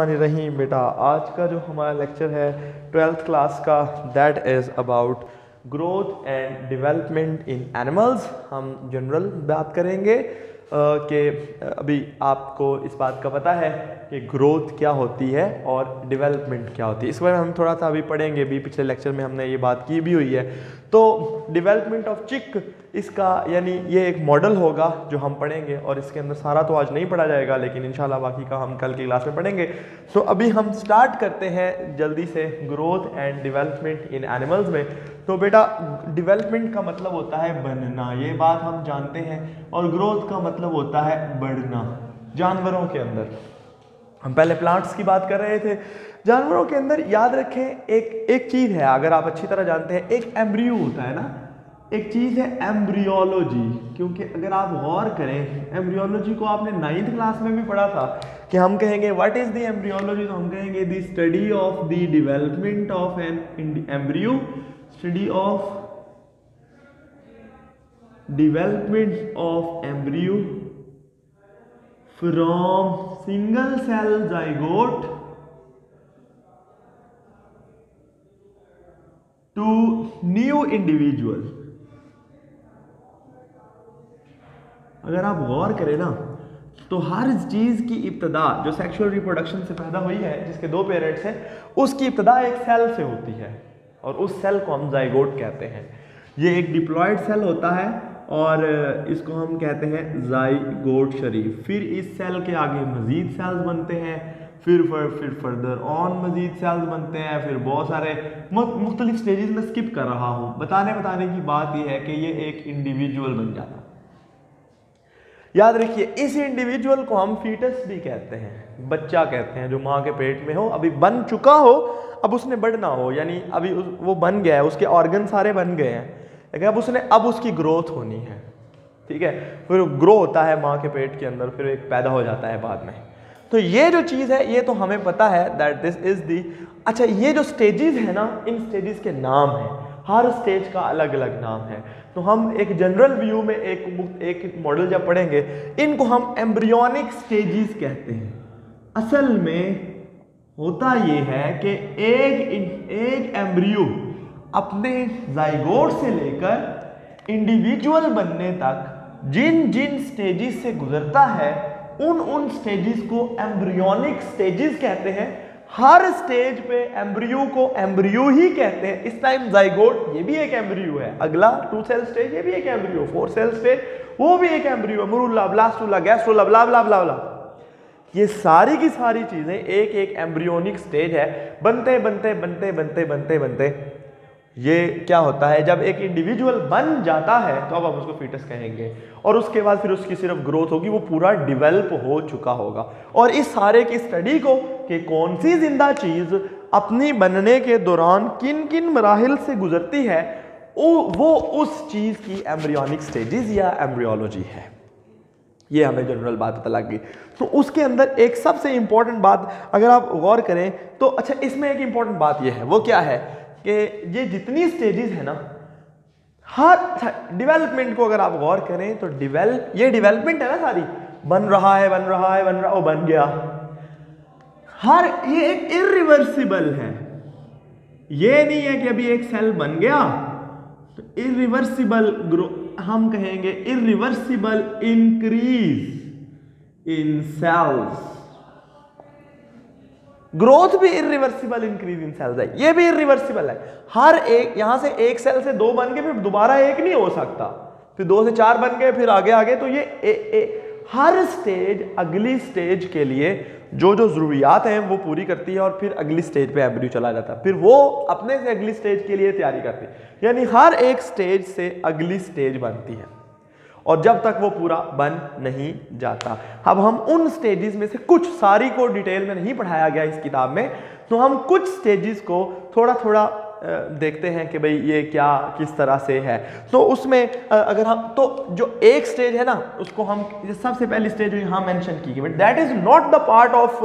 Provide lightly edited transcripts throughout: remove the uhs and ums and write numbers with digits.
रहीम बेटा, आज का जो हमारा लेक्चर है 12th क्लास का, that is about growth and development in animals. हम जनरल बात करेंगे कि अभी आपको इस बात का पता है कि ग्रोथ क्या होती है और डेवलपमेंट क्या होती है। इस बारे में हम थोड़ा सा अभी पढ़ेंगे, भी पिछले लेक्चर में हमने ये बात की भी हुई है। तो डेवलपमेंट ऑफ चिक, इसका यानी ये एक मॉडल होगा जो हम पढ़ेंगे, और इसके अंदर सारा तो आज नहीं पढ़ा जाएगा, लेकिन इंशाल्लाह बाकी का हम कल की क्लास में पढ़ेंगे। तो अभी हम स्टार्ट करते हैं जल्दी से growth and development in animals में। तो बेटा, डेवलपमेंट का मतलब होता है बनना, ये बात हम जानते हैं, और ग्रोथ का मतलब होता है बढ़ना जानवरों के अंदर। हम पहले प्लांट्स की बात कर रहे थे। जानवरों के अंदर याद रखें एक चीज़ है, अगर आप अच्छी तरह जानते हैं, एक एम्ब्रियो होता है ना, एक चीज़ है एम्ब्रियोलॉजी। क्योंकि अगर आप गौर करें, एम्ब्रियोलॉजी को आपने 9th क्लास में भी पढ़ा था कि हम कहेंगे व्हाट इज़ द एम्ब्रियोलॉजी, तो हम कहेंगे the study of the development of an embryo, study of development of embryo from single cell zygote to new individual. अगर आप गौर करें ना, तो हर चीज की इब्तदा जो सेक्सुअल रिप्रोडक्शन से पैदा हुई है, जिसके 2 पेरेंट्स हैं, उसकी इब्तदा एक सेल से होती है, और उस सेल को हम जाइगोट कहते हैं। ये एक डिप्लॉयड सेल होता है, और इसको हम कहते हैं जाइगोट शरीफ। फिर इस सेल के आगे मजीद सेल्स बनते हैं, फिर फर्दर ऑन मजीद सेल्स बनते हैं, फिर बहुत सारे मुख्तलिफ स्टेजेस में स्किप कर रहा हूँ। बताने की बात यह है कि ये एक इंडिविजुअल बन जाता है। याद रखिए, इस इंडिविजुअल को हम फीटस भी कहते हैं, बच्चा कहते हैं, जो माँ के पेट में हो, अभी बन चुका हो, अब उसने बढ़ना हो, यानी अभी वो बन गया है, उसके ऑर्गन सारे बन गए हैं, लेकिन अब उसकी ग्रोथ होनी है। ठीक है, फिर ग्रो होता है माँ के पेट के अंदर, फिर एक पैदा हो जाता है बाद में। तो ये जो चीज़ है, ये तो हमें पता है दैट दिस इज दी। अच्छा, ये जो स्टेजेस है ना, इन स्टेजेस के नाम हैं, हर स्टेज का अलग अलग नाम है। तो हम एक जनरल व्यू में एक मॉडल जब पढ़ेंगे, इनको हम एम्ब्रियोनिक स्टेजेस कहते हैं। असल में होता ये है कि एक एम्ब्रियो अपने जाइगोट से लेकर इंडिविजुअल बनने तक जिन जिन स्टेजेस से गुजरता है, उन स्टेजेस को एम्ब्रियोनिक स्टेजेस कहते हैं। हर स्टेज पे एम्ब्रियो को एम्ब्रियो ही कहते हैं। इस टाइम जाइगोट, ये भी एक एम्ब्रियो है, अगला 2 सेल स्टेज, ये भी एक एम्ब्रियो, 4 सेल स्टेज, वो भी एक एम्ब्रियो है, मुरुल्ला, ब्लास्टुला, गैस्ट्रुला, ब्ला ब्ला ब्ला ब्ला। ये सारी की सारी चीजें एक एम्ब्रियोनिक स्टेज है। बनते ये क्या होता है, जब एक इंडिविजुअल बन जाता है तो अब हम उसको फीटस कहेंगे, और उसके बाद फिर उसकी सिर्फ ग्रोथ होगी, वो पूरा डिवेल्प हो चुका होगा। और इस सारे की स्टडी को कि कौन सी जिंदा चीज अपनी बनने के दौरान किन किन मराहिल से गुजरती है, वो उस चीज की एम्ब्रियोनिक स्टेजेस या एम्ब्रियोलॉजी है। ये हमें जनरल बात पता लग गई। तो उसके अंदर एक सबसे इंपॉर्टेंट बात अगर आप गौर करें तो, अच्छा, इसमें एक इंपॉर्टेंट बात ये है, वो क्या है कि ये जितनी स्टेजेस है ना, हर डेवलपमेंट को अगर आप गौर करें तो ये डेवलपमेंट है ना, सारी बन रहा है, वो बन गया, ये एक इरिवर्सिबल है। ये नहीं है कि अभी एक सेल बन गया तो इरिवर्सिबल ग्रो, हम कहेंगे irreversible increase in cells. Growth भी इरिवर्सिबल इंक्रीज इन सेल्स है, ये भी इरिवर्सिबल है। हर एक, यहां से एक सेल से 2 बन गए, फिर दोबारा 1 नहीं हो सकता, फिर 2 से 4 बन गए, फिर आगे। तो ये हर स्टेज अगली स्टेज के लिए जो जरूरियात हैं वो पूरी करती है, और फिर अगली स्टेज पे एम्ब्रियो चला जाता है, फिर वो अपने से अगली स्टेज के लिए तैयारी करती है। यानी हर एक स्टेज से अगली स्टेज बनती है, और जब तक वो पूरा बन नहीं जाता। अब हम उन स्टेजेस में से कुछ, सारी को डिटेल में नहीं पढ़ाया गया इस किताब में, तो हम कुछ स्टेजेस को थोड़ा देखते हैं कि भाई ये क्या किस तरह से है। तो उसमें अगर हम, तो जो एक स्टेज है ना, उसको हम सबसे पहली स्टेज जो यहाँ मेंशन की गई, but that is not the part of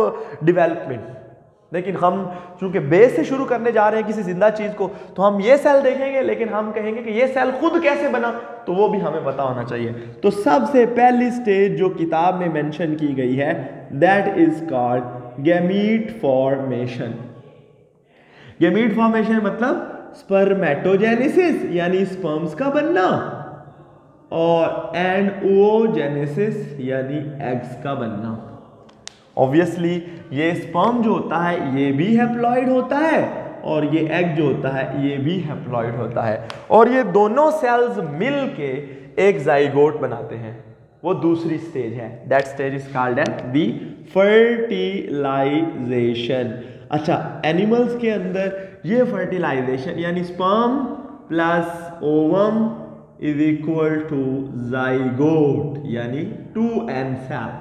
development. लेकिन हम चूंकि बेस से शुरू करने जा रहे हैं किसी जिंदा चीज को, तो हम ये सेल देखेंगे, लेकिन हम कहेंगे कि ये सेल खुद कैसे बना, तो वो भी हमें पता होना चाहिए। तो सबसे पहली स्टेज जो किताब में मेंशन की गई है, that is called gamete formation. Gamete formation मतलब स्पर्मेटोजेनेसिस यानी स्पर्म्स का बनना, और एंड oogenesis यानी एग्स का बनना। ऑब्वियसली ये स्पर्म जो होता है ये भी हैप्लॉइड होता है, और ये एग जो होता है ये भी हैप्लॉइड होता है, और ये दोनों सेल्स मिल के एक जाइगोट बनाते हैं। वो दूसरी स्टेज है, that stage is called as the fertilization. अच्छा, एनिमल्स के अंदर ये फर्टिलाइजेशन यानी sperm plus ovum is equal to zygote यानी 2n सेल।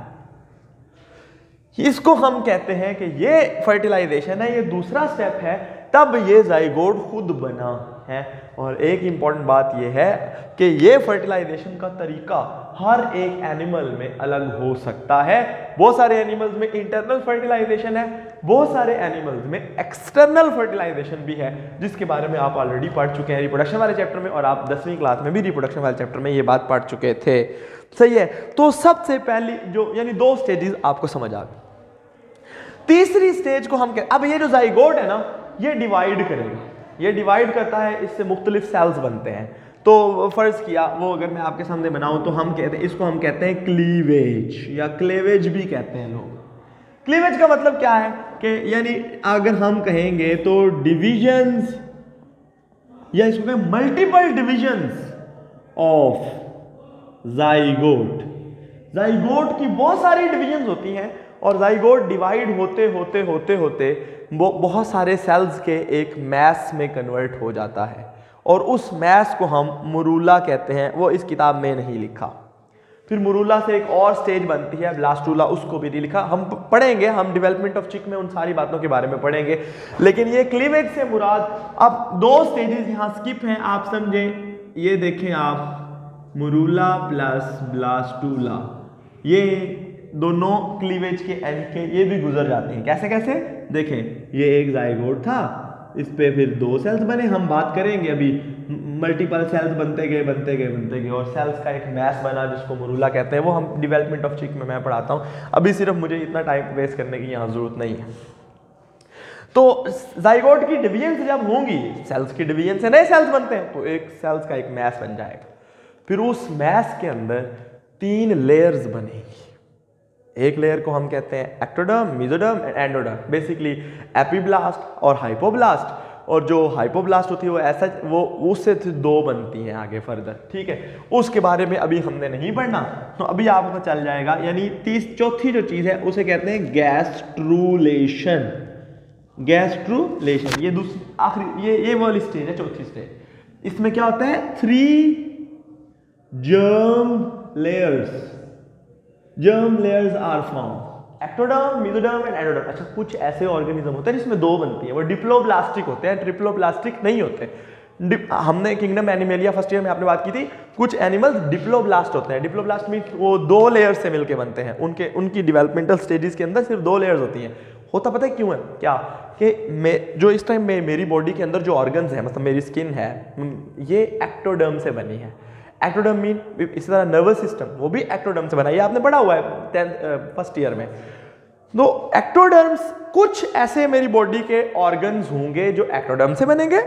इसको हम कहते हैं कि ये फर्टिलाइजेशन है, ये दूसरा स्टेप है, तब ये जाइगोट खुद बना है। और एक इंपॉर्टेंट बात ये है कि ये फर्टिलाइजेशन का तरीका हर एक एनिमल में अलग हो सकता है। बहुत सारे एनिमल्स में इंटरनल फर्टिलाइजेशन है, बहुत सारे एनिमल्स में एक्सटर्नल फर्टिलाइजेशन भी है, जिसके बारे में आप ऑलरेडी पढ़ चुके हैं रिप्रोडक्शन वाले चैप्टर में, और आप 10वीं क्लास में भी रिप्रोडक्शन वाले चैप्टर में ये बात पढ़ चुके थे। सही है, तो सबसे पहली जो यानी 2 स्टेजेस आपको समझ आ गई। तीसरी स्टेज को हम अब ये जो जाइगोट है ना, ये डिवाइड करेगा, ये डिवाइड करता है, इससे मुख्तलिफ सेल्स बनते हैं। तो फर्ज किया वो अगर मैं आपके सामने बनाऊं तो हम कहते हैं, इसको हम कहते हैं क्लीवेज या क्लेवेज भी कहते हैं लोग। क्लीवेज का मतलब क्या है कि यानी अगर हम कहेंगे तो डिविजन्स, या इसको कहें multiple divisions of zygote. Zygote की बहुत सारी डिविजन्स होती हैं, और जाइगोट डिवाइड होते होते होते होते बहुत सारे सेल्स के एक मैस में कन्वर्ट हो जाता है, और उस मैस को हम मुरूला कहते हैं। वो इस किताब में नहीं लिखा। फिर मुरूला से एक और स्टेज बनती है ब्लास्टूला, उसको भी नहीं लिखा। हम पढ़ेंगे, हम डेवलपमेंट ऑफ चिक में उन सारी बातों के बारे में पढ़ेंगे, लेकिन ये क्लीवेज से मुराद अब 2 स्टेजेस यहाँ स्किप हैं, आप समझें। ये देखें आप, मुरूला प्लस ब्लास्टूला, ये दोनों क्लीवेज के एंड के ये भी गुजर जाते हैं। कैसे कैसे देखें, ये एक जाइगोट था, इस पे फिर 2 सेल्स बने। हम बात करेंगे अभी, मल्टीपल सेल्स बनते गए बनते गए बनते गए, और सेल्स का एक मैस बना जिसको मुरूला कहते हैं। वो हम डेवलपमेंट ऑफ चिक में मैं पढ़ाता हूँ, अभी सिर्फ मुझे इतना टाइम वेस्ट करने की यहाँ जरूरत नहीं है। तो जाइगोट की डिवीजन जब होंगी, सेल्स की डिवीजन से नए सेल्स बनते हैं, तो एक सेल्स का एक मैस बन जाएगा। फिर उस मैस के अंदर 3 लेयर्स बनेगी। एक लेयर को हम कहते हैं ectoderm, mesoderm and endoderm, basically epiblast और हाइपोब्लास्ट। और जो हाइपोब्लास्ट होती है वो ऐसा, वो उससे 2 बनती हैं आगे फर्दर, ठीक है। उसके बारे में अभी हमने नहीं पढ़ना, तो अभी आपको चल जाएगा। यानी चौथी जो चीज़ है उसे कहते हैं गैस्ट्रुलेशन। गैस्ट्रुलेशन ये दूसरी आखिरी ये वाली स्टेज है, चौथी स्टेज। इसमें क्या होता है, 3 germ layers are formed, ectoderm, mesoderm and endoderm. अच्छा, कुछ ऐसे ऑर्गेनिज्म होते हैं जिसमें 2 बनती हैं, वो डिप्लोब्लास्टिक होते हैं, ट्रिप्लोब्लास्टिक नहीं होते। हमने किंगडम एनिमेलिया फर्स्ट ईयर में आपने बात की थी, कुछ एनिमल्स डिप्लोब्लास्ट होते हैं। डिप्लोब्लास्ट मीन वो 2 लेयर्स से मिलके बनते हैं, उनकी डेवलपमेंटल स्टेजेस के अंदर सिर्फ 2 लेयर्स होती हैं। होता पता है क्यों है क्या, कि जो इस टाइम में मेरी बॉडी के अंदर जो ऑर्गन्स है, मतलब मेरी स्किन है, ये एक्टोडर्म से बनी है। एक्टोडर्म मीन इसी तरह नर्वस सिस्टम, वो भी एक्टोडर्म से बना है, ये आपने पढ़ा हुआ है फर्स्ट ईयर में। तो एक्टोडर्म्स, कुछ ऐसे मेरी बॉडी के ऑर्गन्स होंगे जो एक्टोडर्म से बनेंगे,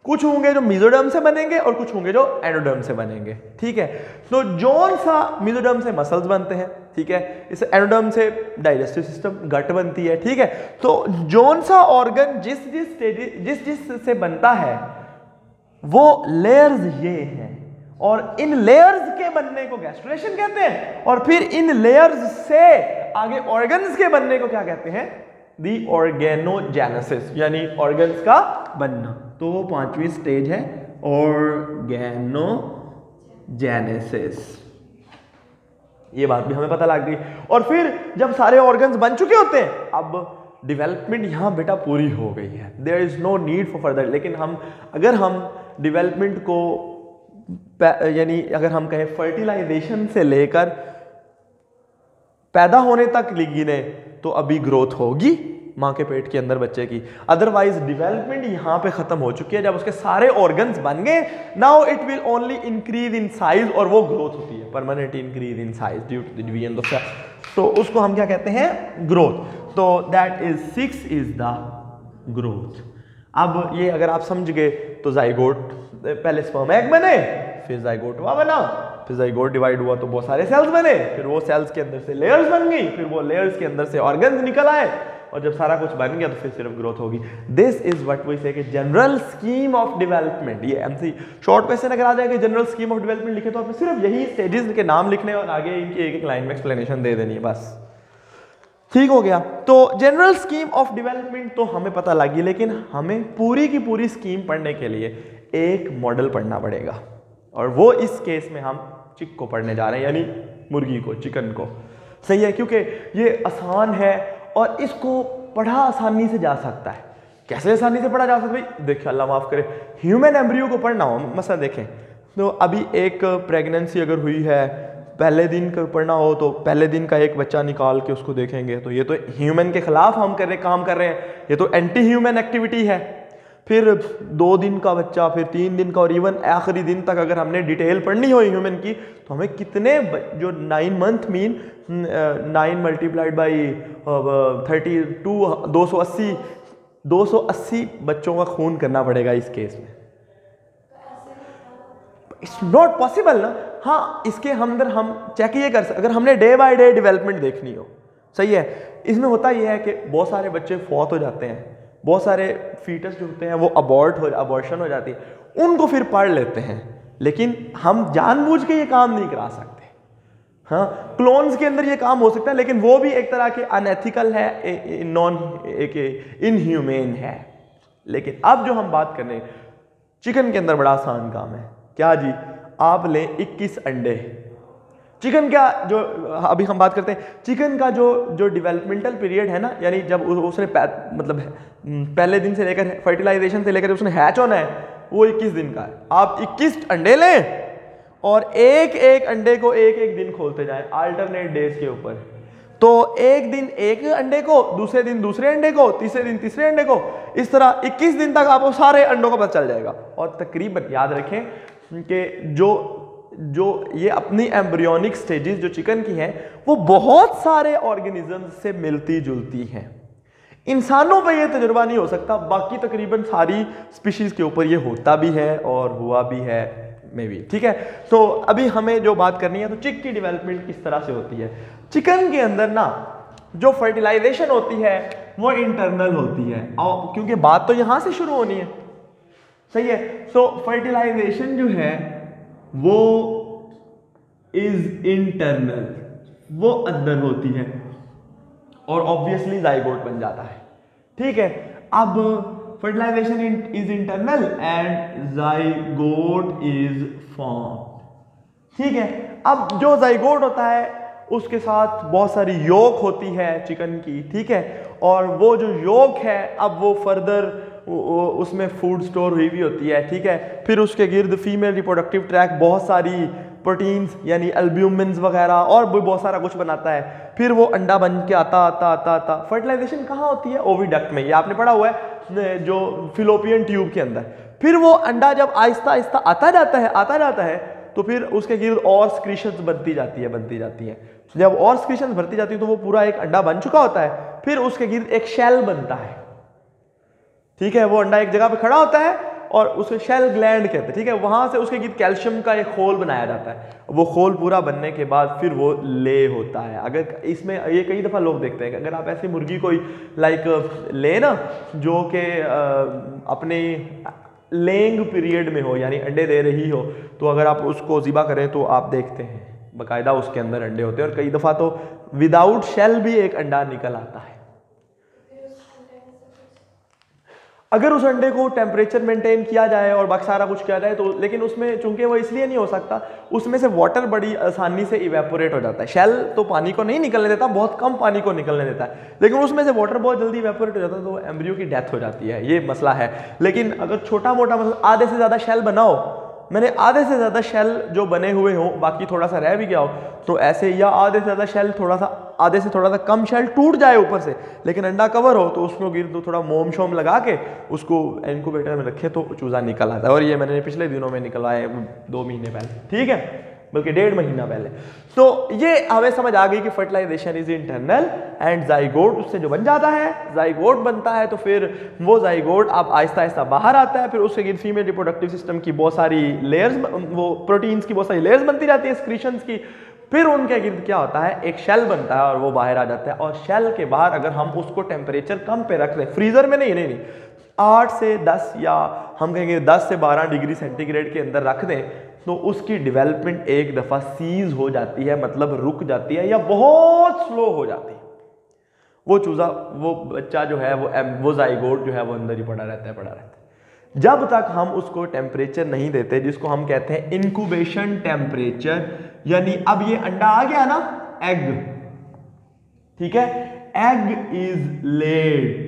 कुछ होंगे जो मेसोडर्म से बनेंगे, और कुछ होंगे जो एंडोडर्म से बनेंगे, ठीक है। तो जौन सा मेसोडर्म से मसल्स बनते हैं, ठीक है, इस एंडोडर्म से डाइजेस्टिव सिस्टम, गट बनती है, ठीक है। तो जौन सा ऑर्गन जिस से बनता है वो लेयर्स ये हैं, और इन लेयर्स के बनने को गैस्ट्रुलेशन कहते हैं, और फिर इन लेयर्स से आगे ऑर्गन्स के बनने को क्या कहते हैं, दी ऑर्गेनोजेनेसिस, यानी ऑर्गन्स का बनना। तो वो 5वीं स्टेज है, ऑर्गेनोजेनेसिस। ये बात भी हमें पता लग गई। और फिर जब सारे ऑर्गन्स बन चुके होते हैं, अब डेवलपमेंट यहाँ बेटा पूरी हो गई है, there is no need for further. लेकिन अगर हम डेवलपमेंट को यानी अगर हम कहें फर्टिलाइजेशन से लेकर पैदा होने तक गिने, तो अभी ग्रोथ होगी माँ के पेट के अंदर बच्चे की। अदरवाइज डेवलपमेंट यहाँ पे खत्म हो चुकी है। जब उसके सारे ऑर्गन्स बन गए, now it will only increase in size, और वो ग्रोथ होती है, permanent increase in size due to the division of cell. तो उसको हम क्या कहते हैं, ग्रोथ। तो that is 6 is the growth. अब ये अगर आप समझ गए तो जाइगोट, पहले स्पर्म एग बने, फिर जाइगोट हुआ बना, फिर जाइगोट डिवाइड हुआ तो बहुत सारे सेल्स बने, फिर वो सेल्स के अंदर से लेयर्स बन गई, फिर वो लेयर्स के अंदर से ऑर्गन्स निकल आए, और जब सारा कुछ बन गया तो फिर सिर्फ ग्रोथ होगी। दिस इज व्हाट वी से कि जनरल स्कीम ऑफ डेवलपमेंट। ये एमसी शॉर्ट क्वेश्चन अगर आ जाए कि जनरल स्कीम ऑफ डेवलपमेंट लिखे तो आपने सिर्फ यही स्टेजेस के नाम लिखने और आगे इनकी एक एक लाइन में एक्सप्लेनेशन दे देनी है, बस ठीक हो गया। तो जनरल स्कीम ऑफ डेवलपमेंट तो हमें पता लगी, लेकिन हमें पूरी की पूरी स्कीम पढ़ने के लिए एक मॉडल पढ़ना पड़ेगा, और वो इस केस में हम चिक को पढ़ने जा रहे हैं, यानी मुर्गी को, चिकन को। सही है, क्योंकि ये आसान है और इसको पढ़ा आसानी से जा सकता है। कैसे आसानी से पढ़ा जा सकता है? देखिए, अल्लाह माफ करे, ह्यूमन एम्ब्रियो को पढ़ना हो, मसला देखें तो अभी एक प्रेगनेंसी अगर हुई है, पहले दिन का पढ़ना हो तो पहले दिन का एक बच्चा निकाल के उसको देखेंगे, तो ये तो ह्यूमन के खिलाफ हम काम कर रहे हैं, ये तो एंटी ह्यूमन एक्टिविटी है। फिर 2 दिन का बच्चा, फिर 3 दिन का, और इवन आखिरी दिन तक अगर हमने डिटेल पढ़नी हो ह्यूमन की तो हमें कितने, जो 9 मंथ मीन 9 मल्टीप्लाइड बाई 32 280 बच्चों का खून करना पड़ेगा इस केस में। इट्स नॉट पॉसिबल ना। हाँ, इसके अंदर हम चेक ये कर सकते, अगर हमने डे बाय डे डेवलपमेंट देखनी हो, सही है, इसमें होता यह है कि बहुत सारे बच्चे फौत हो जाते हैं, बहुत सारे फीटस जो होते हैं वो अबॉर्शन हो जाती है, उनको फिर पढ़ लेते हैं, लेकिन हम जानबूझ के ये काम नहीं करा सकते। हाँ, क्लोन्स के अंदर ये काम हो सकता है, लेकिन वो भी एक तरह के अनएथिकल है, नॉन इनह्यूमेन है। लेकिन अब जो हम बात कर रहे हैं, चिकन के अंदर बड़ा आसान काम है। क्या जी? आप लें 21 अंडे। चिकन का जो अभी हम बात करते हैं, चिकन का जो डेवलपमेंटल पीरियड है ना, यानी जब उसने मतलब पहले दिन से लेकर फर्टिलाइजेशन से लेकर उसने हैच होना है, वो 21 दिन का है। आप 21 अंडे लें और एक एक अंडे को एक एक दिन खोलते जाएं अल्टरनेट डेज के ऊपर। तो एक दिन एक अंडे को, दूसरे दिन दूसरे अंडे को, तीसरे दिन तीसरे अंडे को, इस तरह 21 दिन तक आपको सारे अंडों का पता चल जाएगा। और तकरीबन याद रखें कि जो ये अपनी एम्ब्रियोनिक स्टेजेस जो चिकन की हैं, वो बहुत सारे ऑर्गेनिजम्स से मिलती जुलती हैं। इंसानों पे ये तजुर्बा नहीं हो सकता, बाकी तकरीबन सारी स्पीशीज के ऊपर ये होता भी है और हुआ भी है में भी। ठीक है, तो अभी हमें जो बात करनी है, तो चिक की डेवलपमेंट किस तरह से होती है। चिकन के अंदर ना जो फर्टिलाइजेशन होती है वो इंटरनल होती है, और क्योंकि बात तो यहां से शुरू होनी है, सही है। तो फर्टिलाइजेशन जो है वो इज इंटरनल, वो अंदर होती है, और ऑब्वियसली जाइगोट बन जाता है। ठीक है, अब fertilization is internal and zygote is form. ठीक है, अब जो जाइगोट होता है उसके साथ बहुत सारी योक होती है चिकन की। ठीक है, और वो जो योक है अब वो फर्दर उसमें फूड स्टोर हुई भी होती है। ठीक है, फिर उसके गिर्द फीमेल रिप्रोडक्टिव ट्रैक बहुत सारी प्रोटीन्स यानी एल्ब्यूमिन्स वगैरह और भी बहुत सारा कुछ बनाता है। फिर वो अंडा बन के आता फर्टिलाइजेशन कहाँ होती है? ओविडक्ट में। ये आपने पढ़ा हुआ है जो फिलोपियन ट्यूब के अंदर। फिर वो अंडा जब आहिस्ता आहिस्ता आता जाता है तो फिर उसके गिर्द और स्क्रीशंस बनती जाती है। जब और स्क्रीशंस भरती जाती है तो वो पूरा एक अंडा बन चुका होता है। फिर उसके गिर्द एक शेल बनता है। ठीक है, वो अंडा एक जगह पे खड़ा होता है और उसे शेल ग्लैंड कहते हैं। ठीक है, वहां से उसके गिर्द कैल्शियम का एक खोल बनाया जाता है। वो खोल पूरा बनने के बाद फिर वो ले होता है। अगर इसमें ये कई दफा लोग देखते हैं कि अगर आप ऐसी मुर्गी कोई ले ना जो कि अपने लेंग पीरियड में हो यानी अंडे दे रही हो, तो अगर आप उसको ज़िबा करें तो आप देखते हैं बाकायदा उसके अंदर अंडे होते हैं, और कई दफ़ा तो विदाउट शेल भी एक अंडा निकल आता है। अगर उस अंडे को टेम्परेचर मेंटेन किया जाए और बाकी सारा कुछ किया जाए तो, लेकिन उसमें चूंकि वो इसलिए नहीं हो सकता, उसमें से वाटर बड़ी आसानी से इवेपोरेट हो जाता है। शेल तो पानी को नहीं निकलने देता, बहुत कम पानी को निकलने देता है, लेकिन उसमें से वाटर बहुत जल्दी इवेपोरेट हो जाता है, तो एम्ब्रियो की डेथ हो जाती है। ये मसला है। लेकिन अगर छोटा मोटा मतलब आधे से ज़्यादा शेल बनाओ, मैंने आधे से ज़्यादा शेल जो बने हुए हों बाकी थोड़ा सा रह भी गया हो, तो ऐसे, या आधे से ज़्यादा शेल आधे से थोड़ा सा कम शेल टूट जाए ऊपर से लेकिन अंडा कवर हो, तो उसको गिर दो, थोड़ा मोम शोम लगा के उसको इनक्यूबेटर में रखे तो चूज़ा निकल आता है। और ये मैंने पिछले दिनों में निकलवाए 2 महीने पहले। ठीक है, बल्कि 1.5 महीना पहले। तो ये हमें समझ आ गई कि fertilization is internal and zygote उससे जो बन जाता है, जाइगोट बनता है तो फिर वो जाइगोट अब आहिस्ता आहिस्ता बाहर आता है, फिर उसके गिर्द फीमेल रिप्रोडक्टिव सिस्टम की बहुत सारी लेयर्स, वो प्रोटीन्स की बहुत सारी लेयर्स बनती रहती है, एक्सक्रीशंस की, फिर उनके गिर्द क्या होता है, एक शेल बनता है और वो बाहर आ जाता है। और शेल के बाहर अगर हम उसको टेम्परेचर कम पे रख दें, फ्रीजर में नहीं 8 से 10 या हम कहेंगे 10 से 12 डिग्री सेंटीग्रेड के अंदर रख दें, तो उसकी डेवलपमेंट एक दफ़ा सीज हो जाती है, मतलब रुक जाती है या बहुत स्लो हो जाती है। वो चूज़ा, वो बच्चा जो है, वो जाइगोट जो है वो अंदर ही पड़ा रहता है जब तक हम उसको टेम्परेचर नहीं देते, जिसको हम कहते हैं इंक्यूबेशन टेम्परेचर। यानी अब ये अंडा आ गया ना, एग, ठीक है, एग इज लेड,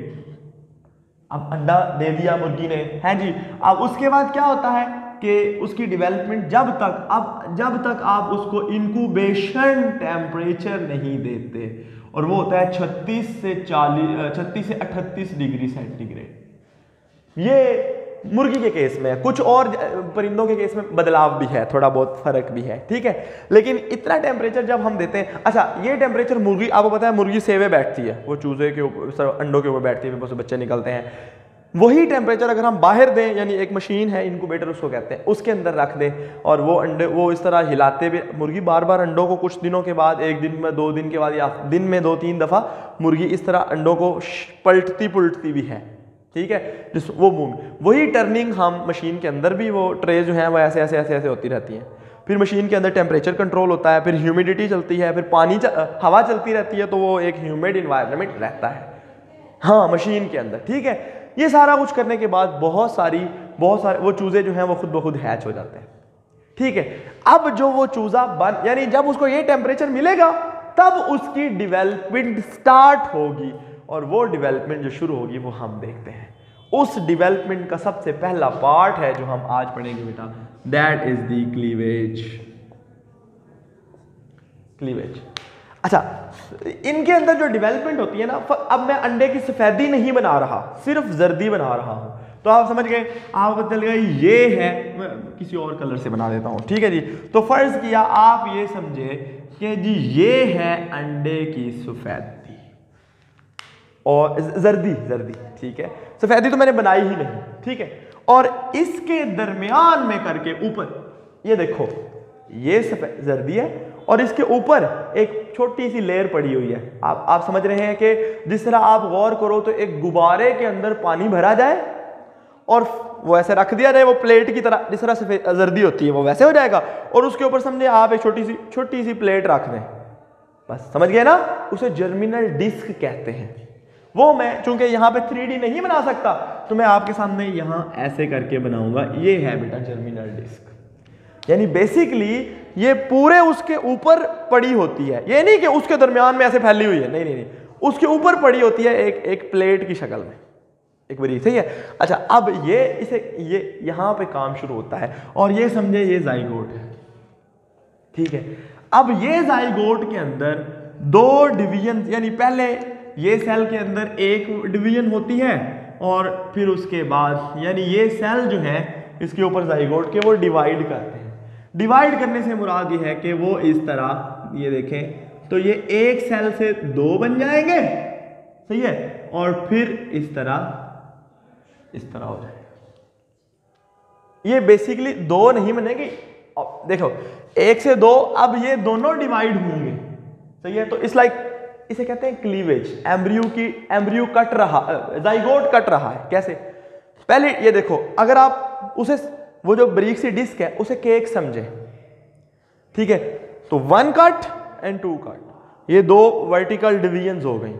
अब अंडा दे दिया मुर्गी ने, है जी। अब उसके बाद क्या होता है कि उसकी डेवलपमेंट जब तक आप उसको इंक्यूबेशन टेम्परेचर नहीं देते, और वो होता है 36 से 38 डिग्री सेंटीग्रेड। ये मुर्गी के केस में है, कुछ और परिंदों के केस में बदलाव भी है, थोड़ा बहुत फर्क भी है, ठीक है। लेकिन इतना टेम्परेचर जब हम देते हैं, अच्छा ये टेम्परेचर मुर्गी, आपको पता है मुर्गी सेवे बैठती है, वो चूजे के ऊपर, अंडों के ऊपर बैठती है, फिर बच्चे निकलते हैं। वही टेम्परेचर अगर हम बाहर दें, यानी एक मशीन है इनक्यूबेटर उसको कहते हैं, उसके अंदर रख दें और वो अंडे वो इस तरह हिलाते हुए, मुर्गी बार बार अंडों को कुछ दिनों के बाद, एक दिन में 2 दिन के बाद या दिन में 2-3 दफ़ा मुर्गी इस तरह अंडों को पलटती पुलटती भी है, ठीक है। जिस वो मूव, वही टर्निंग हम मशीन के अंदर भी, वो ट्रे जो है वो ऐसे ऐसे ऐसे ऐसे होती रहती हैं। फिर मशीन के अंदर टेम्परेचर कंट्रोल होता है, फिर ह्यूमिडिटी चलती है, फिर हवा चलती रहती है, तो वो एक ह्यूमिड इन्वायरमेंट रहता है, हाँ, मशीन के अंदर, ठीक है। ये सारा कुछ करने के बाद बहुत सारे वो चूजे जो हैं वो खुद ब खुद हैच हो जाते हैं, ठीक है। अब जो वो चूजा यानी जब उसको ये टेम्परेचर मिलेगा तब उसकी डेवलपमेंट स्टार्ट होगी, और वो डेवलपमेंट जो शुरू होगी वो हम देखते हैं। उस डेवलपमेंट का सबसे पहला पार्ट है जो हम आज पढ़ेंगे बेटा, दैट इज द क्लीवेज। अच्छा, इनके अंदर जो डेवलपमेंट होती है ना, अब मैं अंडे की सफेदी नहीं बना रहा, सिर्फ जर्दी बना रहा हूं, तो आप समझ गए, आप पता चल गया ये है, मैं किसी और कलर से बना देता हूं, ठीक है जी। तो फर्ज किया आप ये समझे कि जी ये है अंडे की सफेदी और जर्दी, ठीक है, सफेदी तो मैंने बनाई ही नहीं, ठीक है। और इसके दरमियान में करके ऊपर ये देखो, ये सफेद जर्दी है और इसके ऊपर एक छोटी सी लेयर पड़ी हुई है। आप समझ रहे हैं कि जिस तरह आप गौर करो तो एक गुब्बारे के अंदर पानी भरा जाए और वो ऐसे रख दिया जाए, वो प्लेट की तरह, जिस तरह सफेद जर्दी होती है वो वैसे हो जाएगा, और उसके ऊपर समझे आप एक छोटी सी प्लेट रख दें, बस समझ गए ना, उसे जर्मिनल डिस्क कहते हैं। वो मैं चूंकि यहाँ पे 3D नहीं बना सकता, तो मैं आपके सामने यहाँ ऐसे करके बनाऊंगा, ये है बेटा जर्मिनल डिस्क। यानी बेसिकली ये पूरे उसके ऊपर पड़ी होती है, ये नहीं कि उसके दरमियान में ऐसे फैली हुई है, नहीं, उसके ऊपर पड़ी होती है एक प्लेट की शक्ल में, एक बड़ी, सही है। अच्छा, अब ये यहाँ पे काम शुरू होता है, और ये समझे ये जाइगोट है, ठीक है। अब ये जाइगोट के अंदर 2 डिवीजन, यानी पहले ये सेल के अंदर एक डिवीजन होती है, और फिर उसके बाद यानी ये सेल जो है इसके ऊपर जाइगोट के वो डिवाइड करते हैं। डिवाइड करने से मुराद ये है कि वो इस तरह, ये देखें तो ये एक सेल से 2 बन जाएंगे, सही है, और फिर इस तरह हो जाएगा। ये बेसिकली 2 नहीं बनेगी, देखो 1 से 2, अब ये दोनों डिवाइड होंगे, सही है। तो इसे कहते हैं क्लीवेज। एम्ब्रियो कट रहा, जाइगोट कट रहा है, कैसे? पहले ये देखो, अगर आप उसे, वो जो बारीक सी डिस्क है उसे केक समझे, ठीक है, तो 1 कट एंड 2 कट, ये 2 वर्टिकल डिवीजन हो गई,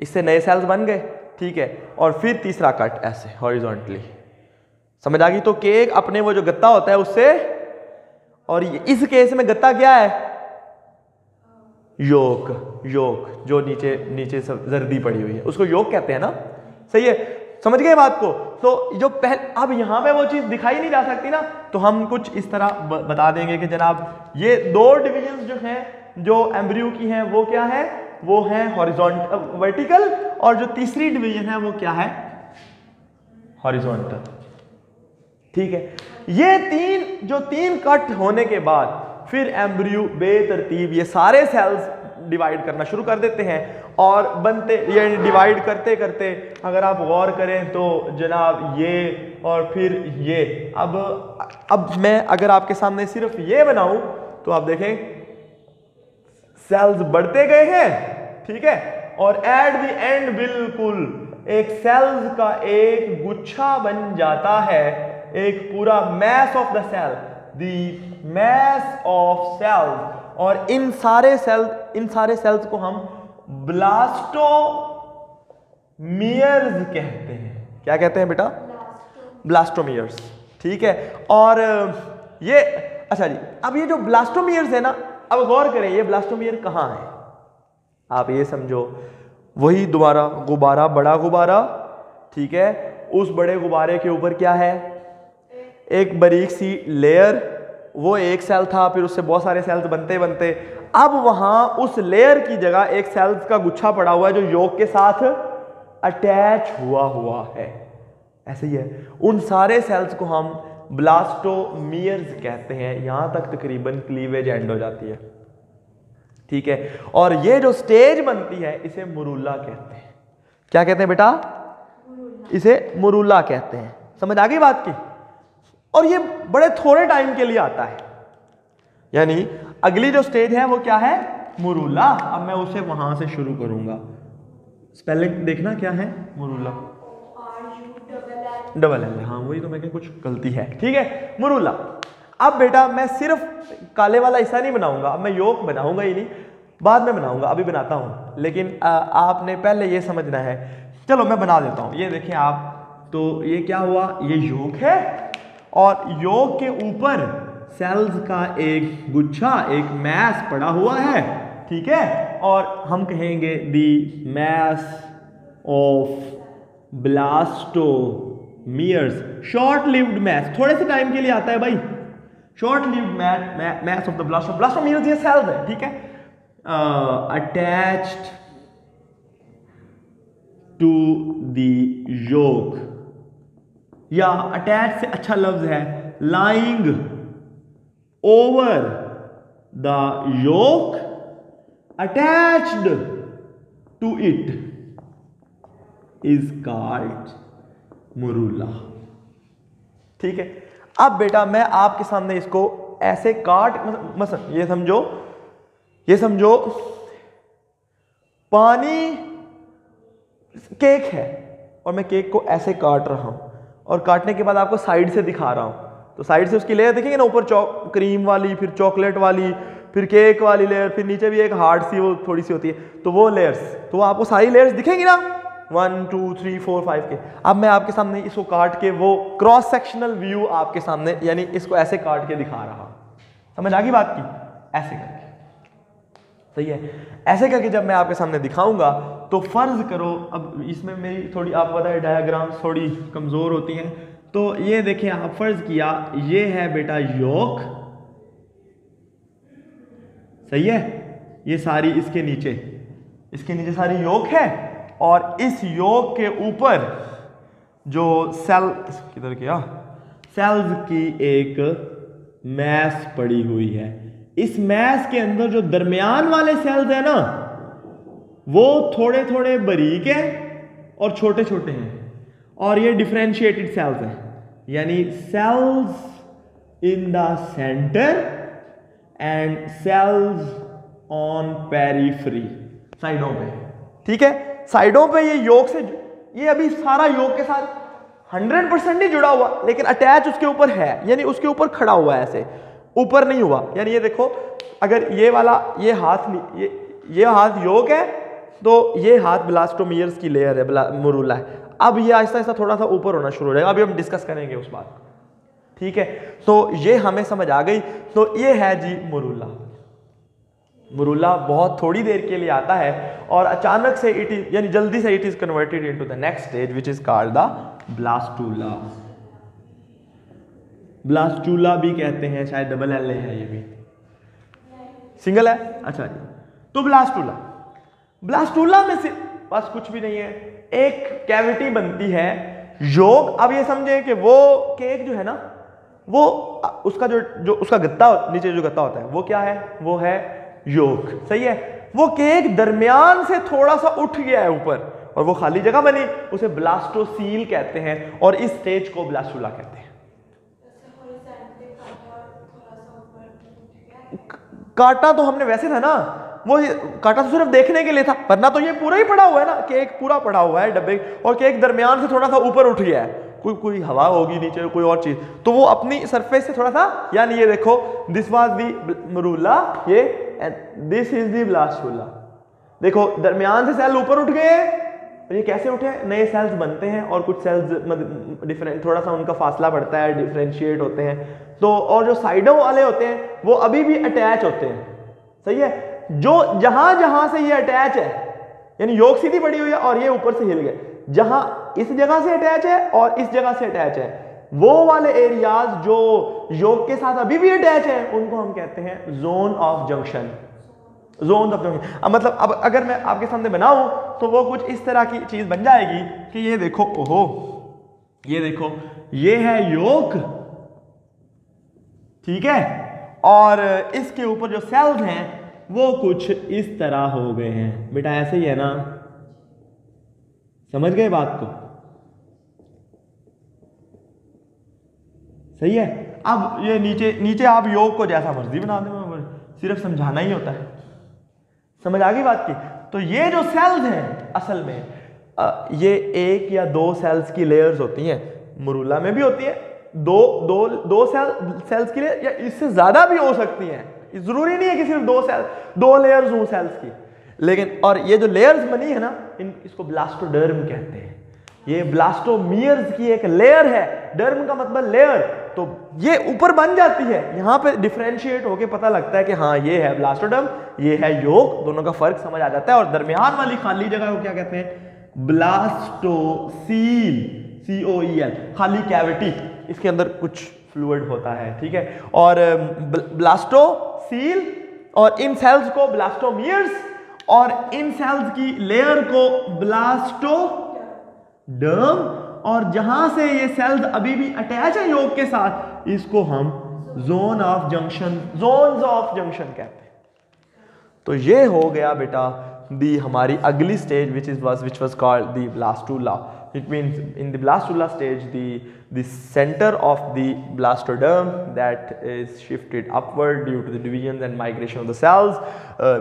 इससे नए सेल्स बन गए, ठीक है, और फिर तीसरा कट ऐसे हॉरिजॉन्टली, समझ आ गई। तो केक अपने वो जो गत्ता होता है उससे, और इस केस में गत्ता क्या है, योक, जो नीचे सब जर्दी पड़ी हुई है उसको योक कहते हैं ना, सही है, समझ गए बात को। तो जो अब यहां पे वो चीज दिखाई नहीं जा सकती ना, तो हम कुछ इस तरह बता देंगे कि जनाब ये 2 डिविजन्स जो हैं जो एम्ब्रियो की हैं वो क्या है, वो है हॉरिजॉन्टल, वर्टिकल, और जो तीसरी डिवीजन है वो क्या है, हॉरिजॉन्टल, ठीक है। ये 3 कट होने के बाद फिर एम्ब्रियो बेतरतीब ये सारे सेल्स डिवाइड करना शुरू कर देते हैं और बनते, ये डिवाइड करते करते अगर आप गौर करें तो जनाब ये और फिर ये, अब मैं अगर आपके सामने सिर्फ ये बनाऊं तो आप देखें सेल्स बढ़ते गए हैं, ठीक है, और एट द एंड बिल्कुल एक सेल्स का एक गुच्छा बन जाता है, एक पूरा mass of the cell, the mass of cells. और इन सारे सेल्स को हम ब्लास्टोमियर्स कहते हैं। क्या कहते हैं बेटा? ब्लास्टोमियर्स, ठीक है। और ये अच्छा जी, अब ये जो ब्लास्टोमियर्स है ना, अब गौर करें ये ब्लास्टोमियर कहाँ है। आप ये समझो वही दोबारा गुब्बारा, बड़ा गुब्बारा, ठीक है, उस बड़े गुब्बारे के ऊपर क्या है? एक बारीक सी लेयर, वो एक सेल था, फिर उससे बहुत सारे सेल्स बनते बनते अब वहां उस लेयर की जगह एक सेल्स का गुच्छा पड़ा हुआ है जो यॉक के साथ अटैच हुआ है। ऐसे ही है, उन सारे सेल्स को हम ब्लास्टोमियर्स कहते हैं। यहां तक तकरीबन क्लीवेज एंड हो जाती है, ठीक है। और ये जो स्टेज बनती है इसे मुरुल्ला कहते हैं। क्या कहते हैं बेटा? इसे मुरुल्ला कहते हैं। समझ आ गई बात की? और ये बड़े थोड़े टाइम के लिए आता है, यानी अगली जो स्टेज है वो क्या है? मुरुल्ला। अब मैं उसे वहां से शुरू करूंगा। स्पेलिंग देखना क्या है? मुरुल्ला, डबल एल, हाँ वही तो मैं क्या, कुछ गलती है, ठीक है, मुरुल्ला। अब बेटा मैं सिर्फ काले वाला हिस्सा नहीं बनाऊंगा, अब मैं योक बनाऊंगा ही नहीं, बाद में बनाऊंगा, अभी बनाता हूं, लेकिन आपने पहले ये समझना है। चलो मैं बना देता हूं। ये देखें आप, तो ये क्या हुआ? ये योक है और योक के ऊपर सेल्स का एक गुच्छा, एक मैस पड़ा हुआ है, ठीक है, और हम कहेंगे the mass of blastomeres, short lived mass, थोड़े से टाइम के लिए आता है भाई, short lived mass of the blastomeres, ये सेल्स है, ठीक है, अटैच्ड टू द योक, या अटैच से अच्छा लफ्ज है lying over the yolk attached to it is called morula, ठीक है। अब बेटा मैं आपके सामने इसको ऐसे काट, मसलन ये समझो पानी केक है और मैं केक को ऐसे काट रहा हूं और काटने के बाद आपको साइड से दिखा रहा हूं, तो साइड से उसकी लेयर देखेंगे ना, ऊपर क्रीम वाली, फिर चॉकलेट वाली, फिर केक वाली लेयर, फिर नीचे भी एक हार्ड सी वो थोड़ी सी होती है, तो वो लेयर्स, तो आपको सारी लेयर्स दिखेंगी ना, 1 2 3 4 5 के। अब मैं आपके सामने इसको काट के वो क्रॉस सेक्शनल व्यू आपके सामने, यानी इसको ऐसे काट के दिखा रहा, समझ आ गई बात की? ऐसे करके, सही है, ऐसे करके जब मैं आपके सामने दिखाऊंगा तो फर्ज करो, अब इसमें मेरी थोड़ी, आपको पता है डायग्राम्स थोड़ी कमजोर होती हैं, तो ये देखें आप, फर्ज किया ये है बेटा योक, सही है, ये सारी इसके नीचे सारी योक है, और इस योक के ऊपर जो किधर गया, सेल्स की एक मैस पड़ी हुई है। इस मैस के अंदर जो दरमियान वाले सेल्स है ना, वो थोड़े थोड़े बारीक है और छोटे छोटे हैं, और ये डिफरेंशिएटेड सेल्स हैं, यानी cells in the centre and cells on periphery, साइडों पे, ठीक है, साइडों पे ये योक से, ये अभी सारा योक के साथ 100% नहीं जुड़ा हुआ, लेकिन अटैच उसके ऊपर है, यानी उसके ऊपर खड़ा हुआ है, ऐसे ऊपर नहीं हुआ। यानी ये देखो, अगर ये वाला ये हाथ योक है, तो ये हाथ ब्लास्टोमियर्स की लेयर है, मुरुल्ला है। अब ये आहिस्ता आहिस्ता थोड़ा सा ऊपर होना शुरू हो जाएगा, अभी हम डिस्कस करेंगे उस बात को, ठीक है। तो ये हमें समझ आ गई, तो ये है जी मुरुल्ला। मुरुल्ला बहुत थोड़ी देर के लिए आता है और अचानक से इट इज, यानी जल्दी से it is converted into the next stage which is called the blastula. Blastula भी कहते हैं, शायद डबल एल है, ये भी सिंगल है, अच्छा जी। तो ब्लास्टूला में से बस कुछ भी नहीं है, एक कैविटी बनती है योक। अब ये समझे कि वो केक जो है ना, वो उसका जो उसका गत्ता नीचे जो गत्ता होता है वो क्या है, वो है योक, सही है। वो केक दरमियान से थोड़ा सा उठ गया है ऊपर और वो खाली जगह बनी, उसे ब्लास्टोसील कहते हैं और इस स्टेज को ब्लास्टुला कहते हैं। काटा तो हमने वैसे था ना, वो काटा तो सिर्फ देखने के लिए था, वरना तो ये पूरा ही पड़ा हुआ है ना, केक पूरा पड़ा हुआ है डब्बे, और केक दरमियान से थोड़ा सा ऊपर उठ गया है, कोई हवा होगी नीचे, कोई और चीज, तो वो अपनी सरफेस से थोड़ा सा, यानी ये देखो दिस वाज दी मरूला, ये दिस इज दी ब्लास्टुला। देखो दरमियान से सेल ऊपर उठ गए, और ये कैसे उठे, नए सेल्स बनते हैं और कुछ सेल्स डिफरेंट, थोड़ा सा उनका फासला बढ़ता है, डिफरेंशिएट होते हैं, तो और जो साइडों वाले होते हैं वो अभी भी अटैच होते हैं, सही है। जो जहां जहां से ये अटैच है, यानी योक सीधी पड़ी हुई है और ये ऊपर से हिल गए, जहां इस जगह से अटैच है और इस जगह से अटैच है, वो वाले एरियाज जो योक के साथ अभी भी अटैच है, उनको हम कहते हैं zone of junction, zone of junction. अब मतलब अब अगर मैं आपके सामने बनाऊं तो वो कुछ इस तरह की चीज बन जाएगी कि ये देखो, ओहो ये देखो, ये है योक, ठीक है, और इसके ऊपर जो सेल्स हैं वो कुछ इस तरह हो गए हैं। बेटा ऐसे ही है ना, समझ गए बात को, सही है। अब ये नीचे आप योग को जैसा मर्जी बना दें, सिर्फ समझाना ही होता है, समझ आ गई बात की। तो ये जो सेल्स हैं असल में ये एक या दो सेल्स की लेयर्स होती हैं, मरूला में भी होती है, दो सेल्स की लेयर, या इससे ज्यादा भी हो सकती हैं, जरूरी नहीं है कि सिर्फ दो लेयर्स हों सेल्स की, लेकिन और ये जो लेयर्स बनी है ना, इसको ब्लास्टोडर्म कहते हैं। ये ब्लास्टोमियर्स की एक लेयर है, डर्म का मतलब लेयर, तो ये ऊपर बन जाती है, यहाँ पे डिफरेंशिएट होके पता लगता है कि हाँ ये है ब्लास्टोडर्म, ये है योक, दोनों का फर्क समझ आ जाता है। और दरमियान वाली खाली जगह को क्या कहते हैं, ब्लास्टोसील, COEL, खाली कैविटी, इसके अंदर कुछ फ्लूइड होता है, ठीक है। और ब्लास्टोसील, और इन सेल्स को ब्लास्टोमियर्स, और इन सेल्स की लेयर को ब्लास्टोडर्म, और जहां से ये सेल्स अभी भी अटैच है योग के साथ, इसको हम zone of junction, zones of junction कहते हैं। तो ये हो गया बेटा दी हमारी अगली stage which was called the blastula. It means in the blastula stage the center of the blastoderm that is shifted upward due to the divisions and migration of the cells,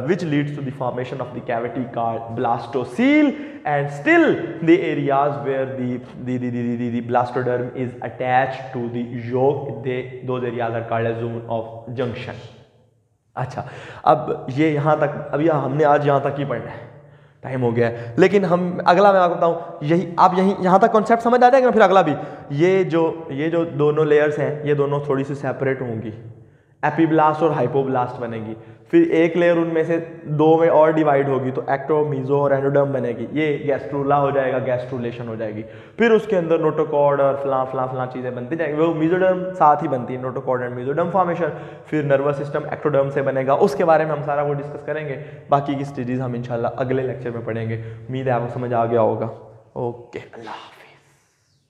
which leads to the formation of the cavity called blastocele, and still the areas where the blastoderm is attached to the yolk, those areas are called as zone of junction. अच्छा, अब ये यहाँ तक, अभी हमने आज यहाँ तक ही पढ़ना है, टाइम हो गया है, लेकिन हम अगला मैं आपको बताऊँ, यही आप यहाँ तक कॉन्सेप्ट समझ आ जाएगा, फिर अगला भी, ये जो दोनों लेयर्स हैं, ये दोनों थोड़ी सी सेपरेट होंगी, एपीब्लास्ट और हाइपोब्लास्ट बनेगी, फिर एक लेयर उनमें से दो में और डिवाइड होगी, तो एक्टो, मीजो और एंडोडर्म बनेगी, ये गैस्ट्रूला हो जाएगा, गैस्ट्रूलेशन हो जाएगी, फिर उसके अंदर नोटोकॉर्ड और फलां चीज़ें बनती जाएंगी, वो मीजोडर्म साथ ही बनती है, नोटोकॉर्ड एंड मीजोडर्म फॉर्मेशन, फिर नर्वस सिस्टम एक्टोडर्म से बनेगा, उसके बारे में हम सारा वो डिस्कस करेंगे, बाकी की स्टेजेस हम इंशाल्लाह अगले लेक्चर में पढ़ेंगे। उम्मीद है आपको समझ आ गया होगा। ओके, अल्लाह।